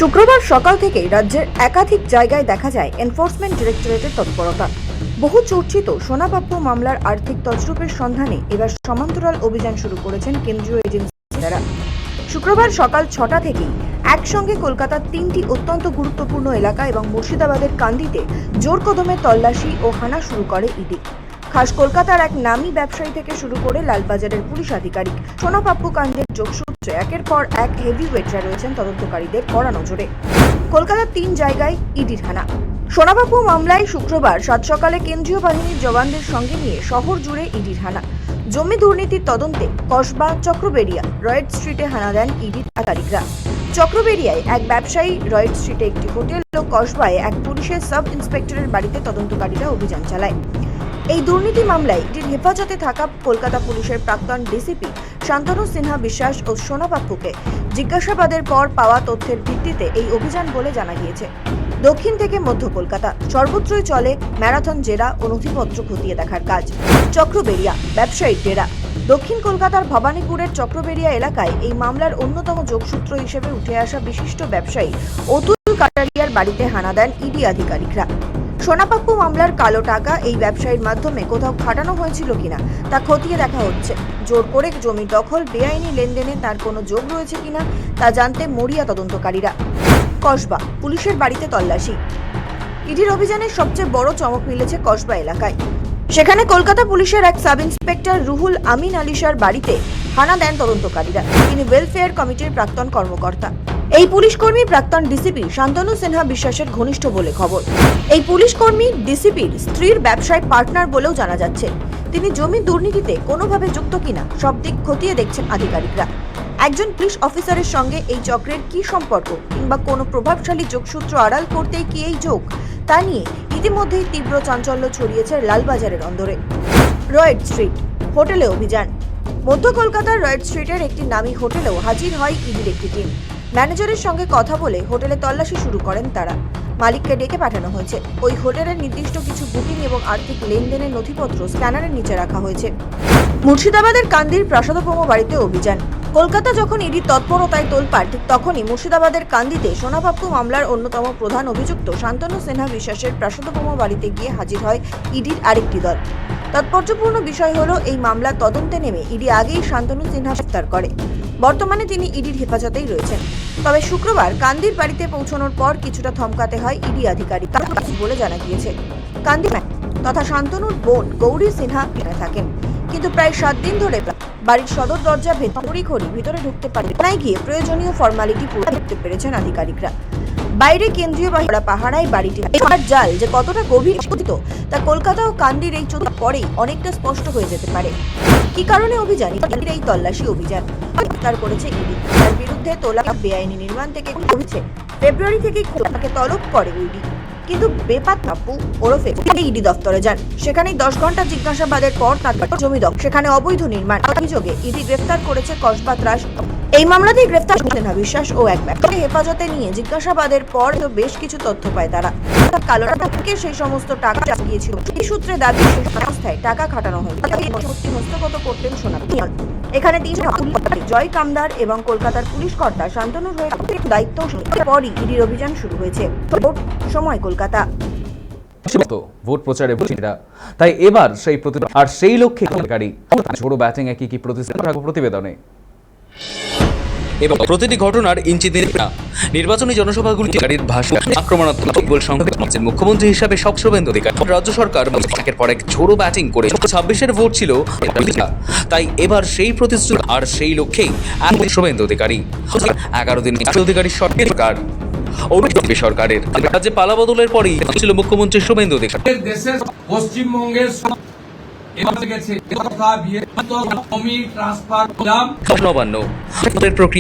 শুক্রবার সকাল থেকেই রাজ্যের একাধিক জায়গায় দেখা যায় এনফোর্সমেন্ট ডিরেক্টরেটের তৎপরতা। বহু চর্চিত সোনাপাপ্পু মামলার আর্থিক তছরূপের সন্ধানে এবার সমান্তরাল অভিযান শুরু করেছেন কেন্দ্রীয় এজেন্সিরা। শুক্রবার সকাল 6টা থেকেই একসঙ্গে কলকাতার 3টি অত্যন্ত গুরুত্বপূর্ণ এলাকা এবং মুর্শিদাবাদের কান্দিতে জোর কদমে তল্লাশি ও হানা শুরু করে ইডি। খাস কলকাতার এক নামী ব্যবসায়ী থেকে শুরু করে লালবাজারের পুলিশ আধিকারিক, সোনাপাপ্পু কাণ্ডের যোগসূত্রে একের পর এক হেভিওয়েটরা রয়েছেন তদন্তকারীদের কড়া নজরে। কলকাতার 3 জায়গায় ইডির হানা। সোনাপাপ্পু মামলায় শুক্রবার সাত সকালে কেন্দ্রীয় বাহিনীর জওয়ানদের সঙ্গে নিয়ে শহর জুড়ে ইডির হানা। জমি দুর্নীতির তদন্তে কসবা, চক্রবেড়িয়া, রয়েড স্ট্রিটে হানা দেন ইডির আধিকারিকরা। চক্রবেড়িয়ায় এক ব্যবসায়ী, রয়েড স্ট্রিটে একটি হোটেল ও কসবায় এক পুলিশের সাব ইন্সপেক্টরের বাড়িতে তদন্তকারীরা অভিযান চালায়। এই দুর্নীতি মামলায় ইডির হেফাজতে থাকা কলকাতা পুলিশের প্রাক্তন ডিসিপি শান্তনু সিনহা বিশ্বাস ও সোনাপাপ্পুকে জিজ্ঞাসাবাদের পর পাওয়া তথ্যের ভিত্তিতে এই অভিযান বলে জানা গিয়েছে। দক্ষিণ থেকে মধ্য কলকাতা সর্বত্রই চলে ম্যারাথন জেরা ও নথিপত্র খতিয়ে দেখার কাজ। চক্রবেড়িয়া ব্যবসায়িক ডেরা। দক্ষিণ কলকাতার ভবানীপুরের চক্রবেড়িয়া এলাকায় এই মামলার অন্যতম যোগসূত্র হিসেবে উঠে আসা বিশিষ্ট ব্যবসায়ী অতুল কাটারিয়ার বাড়িতে হানা দেন ইডি আধিকারিকরা। সোনাপাপ্পু মামলার কালো টাকা এই ব্যবসায়ীর মাধ্যমে কোথাও খাটানো হয়েছিল কিনা তা খতিয়ে দেখা হচ্ছে। জোর করে জমি দখল, বেআইনি লেনদেনে তার কোনো যোগ রয়েছে কিনা তা জানতে মরিয়া তদন্তকারীরা। কসবা পুলিশের বাড়িতে তল্লাশি। ইডির অভিযানের সবচেয়ে বড় চমক মিলেছে কসবা এলাকায়। সেখানে কলকাতা পুলিশের এক সাব ইন্সপেক্টর রুহুল আমিন আলিশার বাড়িতে হানা দেন তদন্তকারীরা। তিনি ওয়েলফেয়ার কমিটির প্রাক্তন কর্মকর্তা। এই পুলিশ কর্মী প্রাক্তন ডিসিপি শান্তনু সিনহা বিশ্বাসের ঘনিষ্ঠ বলে খবর। এই পুলিশ কর্মী ডিসিপির স্ত্রীর ব্যবসায় পার্টনার বলেও জানা যাচ্ছে। তিনি জমি দুর্নীতিতে কোনোভাবে যুক্ত কিনা সব দিক খতিয়ে দেখছেন আধিকারিকরা। একজন পুলিশ অফিসারের সঙ্গে এই চক্রের কি সম্পর্ক কিংবা কোনো প্রভাবশালী যোগসূত্র আড়াল করতেই কি এই যোগ, তা নিয়ে ইতিমধ্যেই তীব্র চাঞ্চল্য ছড়িয়েছে লালবাজারের অন্দরে। রয়েড স্ট্রিট হোটেলে অভিযান। মধ্য কলকাতার রয়েড স্ট্রিটের একটি নামী হোটেলেও হাজির হয় ইডির একটি টিম। ম্যানেজারের সঙ্গে কথা বলে হোটেলে তল্লাশি শুরু করেন তারা। মালিককে ডেকে পাঠানো হয়েছে। ওই হোটেলের নির্দিষ্ট কিছু বুকিং এবং আর্থিক লেনদেনের নথিপত্র স্ক্যানারের নিচে রাখা হয়েছে। মুর্শিদাবাদের কান্দির প্রাসাদোপম বাড়িতে অভিযান। কলকাতা যখন ইডির তৎপরতায় তোলপাড়, ঠিক তখনই মুর্শিদাবাদের কান্দিতে সোনাপাপ্পু মামলার অন্যতম প্রধান অভিযুক্ত শান্তনু সিনহা বিশ্বাসের প্রাসাদোপম বাড়িতে গিয়ে হাজির হয় ইডির আরেকটি দল। তাৎপর্যপূর্ণ বিষয় হলো, এই মামলার তদন্তে নেমে ইডি আগেই শান্তনু সিনহা গ্রেফতার করে। বর্তমানে তিনি ইডির হেফাজতেই রয়েছেন। তবে শুক্রবার কান্দির বাড়িতে পৌঁছানোর পর কিছুটা থমকাতে হয় ইডি আধিকারিক বলে জানা গিয়েছে। কান্দি তথা শান্তনুর বোন গৌরী সিনহা থাকেন, কিন্তু প্রায় 7 দিন ধরে বাড়ির সদর দরজা ভিতরে ঢুকতে পারে না, গিয়ে প্রয়োজনীয় ফর্মালিটি পুরো করতে পেরেছেন আধিকারিকরা। বাইরে কেন্দ্রীয় বাহিনী পাহারায় বাড়িটি জাল যে কতটা গভীর তা কলকাতা ও কান্দির এই চোদ্দ পরেই অনেকটা স্পষ্ট হয়ে যেতে পারে। কি কারণে অভিযান? এই তল্লাশি অভিযান গ্রেফতার করেছে ইডি। তার বিরুদ্ধে তোলা বেআইনি নির্মাণ থেকে হয়েছে। ফেব্রুয়ারি থেকেই তাকে তলব করে ইডি, কিন্তু বেপাত্তাপ্পু ওরফে ইডি দফতরে যান। সেখানেই 10 ঘন্টা জিজ্ঞাসাবাদের পর তার জমি দখল, সেখানে অবৈধ নির্মাণ অভিযোগে ইডি গ্রেফতার করেছে কসবা ত্রাস। এই মামলাতেই গ্রেফতার সিনহা বিশ্বাস ও এক ব্যক্তিকে হেফাজতে নিয়ে জিজ্ঞাসাবাদের পর বেশ কিছু তথ্য পায় তারা। কালো টাকাকে সেই সমস্ত টাকা গিয়েছিল। এই সূত্রে দাবি সেই সংস্থায় টাকা খাটানো হয়েছে। হস্তগত করতেন সোনাপাপ্পু। এখানে 3 জয় কামদার এবং কলকাতার পুলিশ কর্তা শান্তনুর হয়ে দায়িত্ব পরই ইডির অভিযান শুরু হয়েছে। সময় কলকাতা। ভোট প্রচারে তাই এবার সেই আর সেই লক্ষ্যে ঝোড়ো ব্যাটিং এ কি প্রতিবেদনে এবং প্রতিটি ঘটনার ইঞ্চি নির্বাচনী জনসভাগুলির ভাষণ আক্রমণাত্মক মুখ্যমন্ত্রী হিসাবে সব শুভেন্দু অধিকারী। রাজ্য সরকার একের পর এক ঝোড়ো ব্যাটিং করে 26-এর ভোট ছিল, তাই এবার সেই প্রতিশ্রুতি আর সেই লক্ষ্যেই শুভেন্দু অধিকারী। 11 দিন অধিকারী সরকার সরকারের রাজ্যে পালা বদলের পরেই ছিল মুখ্যমন্ত্রী শুভেন্দু অধিকারী। দেশের পশ্চিমবঙ্গের নবান্ন প্রক্রিয়া